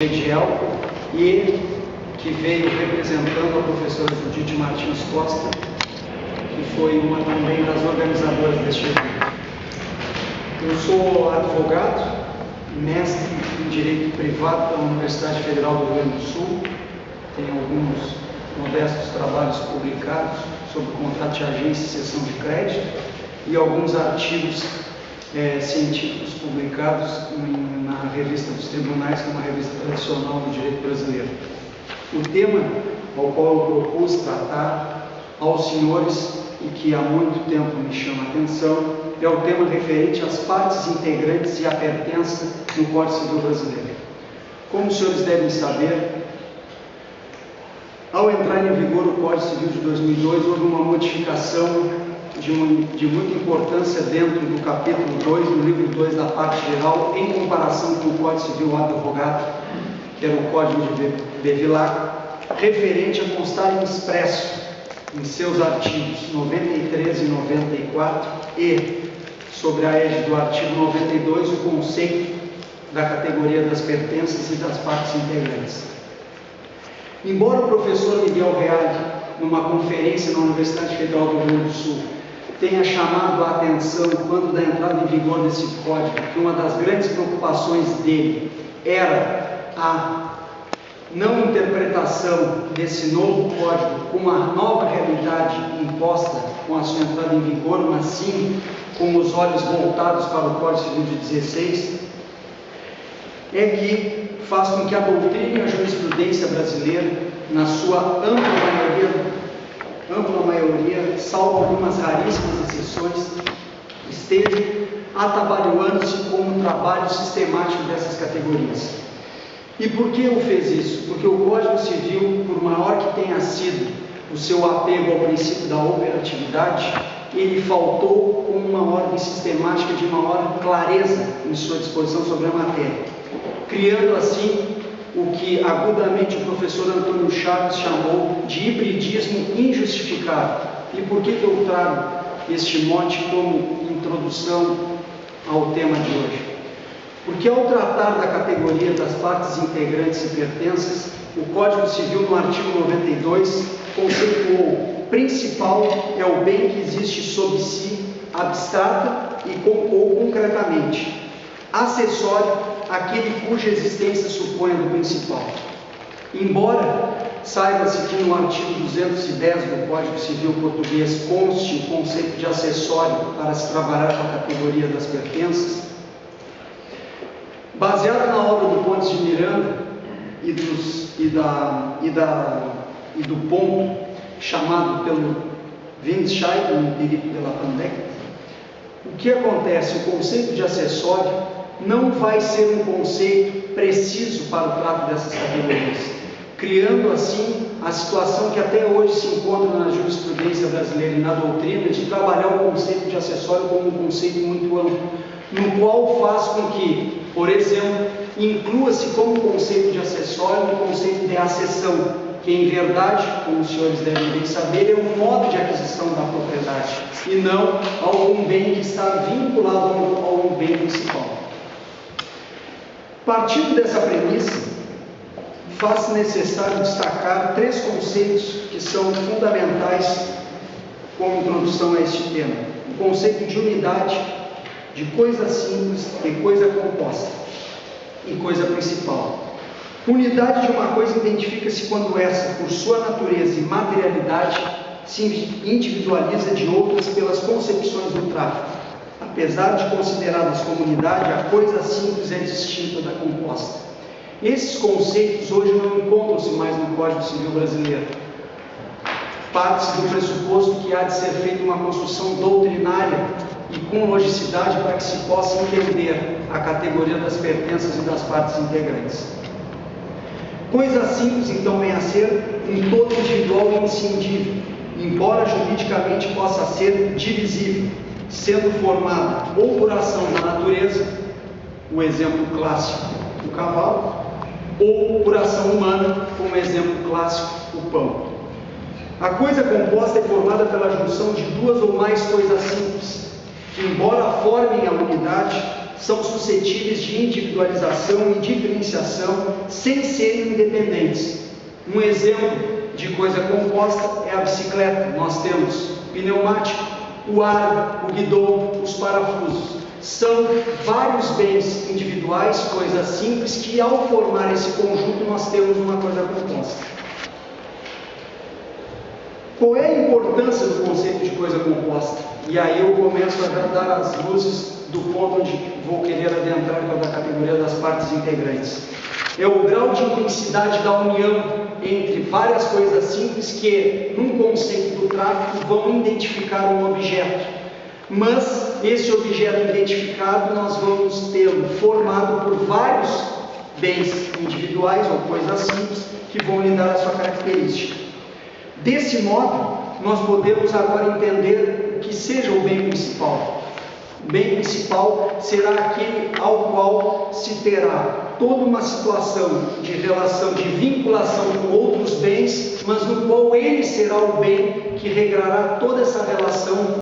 Ediel e que veio representando a professora Judite Martins Costa, que foi uma também das organizadoras deste evento. Eu sou advogado, mestre em Direito Privado pela Universidade Federal do Rio Grande do Sul, tenho alguns modestos trabalhos publicados sobre contrato de agência e cessão de crédito e alguns artigos científicos publicados na Revista dos Tribunais, que é uma revista tradicional do direito brasileiro. O tema ao qual eu propus tratar aos senhores e que há muito tempo me chama a atenção é o tema referente às partes integrantes e à pertença no Código Civil brasileiro. Como os senhores devem saber, ao entrar em vigor o Código Civil de 2002, houve uma modificação de muita importância dentro do capítulo 2, do livro 2 da parte geral, em comparação com o Código Civil Advogado, que era o Código de Bevilacqua, referente a constar em expresso em seus artigos 93 e 94 e, sobre a égide do artigo 92, o conceito da categoria das pertenças e das partes integrantes. Embora o professor Miguel Reale, numa conferência na Universidade Federal do Rio Grande do Sul, tenha chamado a atenção, quando da entrada em vigor desse código, que uma das grandes preocupações dele era a não interpretação desse novo código como a nova realidade imposta com a sua entrada em vigor, mas sim com os olhos voltados para o Código Civil de 16, é que faz com que a doutrina e a jurisprudência brasileira, na sua ampla maioria, salvo algumas raríssimas exceções, estejam atabalhoando-se com um trabalho sistemático dessas categorias. E por que eu fez isso? Porque o Código Civil, por maior que tenha sido o seu apego ao princípio da operatividade, ele faltou com uma ordem sistemática de maior clareza em sua disposição sobre a matéria, criando assim o que agudamente o professor Antônio Chaves chamou de hibridismo injustificável. E por que eu trago este mote como introdução ao tema de hoje? Porque ao tratar da categoria das partes integrantes e pertenças, o Código Civil, no artigo 92, conceituou: principal é o bem que existe sob si, abstrata ou concretamente. Acessório, aquele cuja existência suponha do principal. Embora saiba-se que no artigo 210 do Código Civil português conste o conceito de acessório para se trabalhar com a categoria das pertenças, baseado na obra do Pontes de Miranda e do ponto chamado pelo Winscheid, no Perito de la Pandec, o que acontece? O conceito de acessório não vai ser um conceito preciso para o trato dessas categorias, criando assim a situação que até hoje se encontra na jurisprudência brasileira e na doutrina de trabalhar o conceito de acessório como um conceito muito amplo, no qual faz com que, por exemplo, inclua-se como conceito de acessório o conceito de acessão, que em verdade, como os senhores devem bem saber, é um modo de aquisição da propriedade e não algum bem que está vinculado a um bem principal. Partindo dessa premissa, faz-se necessário destacar três conceitos que são fundamentais como introdução a este tema: o conceito de unidade, de coisa simples, de coisa composta e coisa principal. Unidade de uma coisa identifica-se quando essa, por sua natureza e materialidade, se individualiza de outras pelas concepções do tráfico. Apesar de consideradas como unidade, a coisa simples é distinta da composta. Esses conceitos hoje não encontram-se mais no Código Civil brasileiro. Parte-se do pressuposto que há de ser feita uma construção doutrinária e com logicidade para que se possa entender a categoria das pertenças e das partes integrantes. Coisa simples, então, vem a ser um todo individual e inscindível, embora juridicamente possa ser divisível, sendo formada ou por ação da natureza, o exemplo clássico, o cavalo, ou por ação humana, como exemplo clássico, o pão. A coisa composta é formada pela junção de duas ou mais coisas simples, que, embora formem a unidade, são suscetíveis de individualização e diferenciação sem serem independentes. Um exemplo de coisa composta é a bicicleta. Nós temos pneumático, o ar, o guidão, os parafusos. São vários bens individuais, coisas simples, que ao formar esse conjunto nós temos uma coisa composta. Qual é a importância do conceito de coisa composta? E aí eu começo a dar as luzes do ponto onde vou querer adentrar para a categoria das partes integrantes. É o grau de intensidade da união entre várias coisas simples que, num conceito do tráfego, vão identificar um objeto. Mas esse objeto identificado nós vamos tê-lo formado por vários bens individuais ou coisas simples que vão lhe dar a sua característica. Desse modo, nós podemos agora entender o que seja o bem principal. O bem principal será aquele ao qual se terá toda uma situação de relação, de vinculação com outros bens, mas no qual ele será o bem que regrará toda essa relação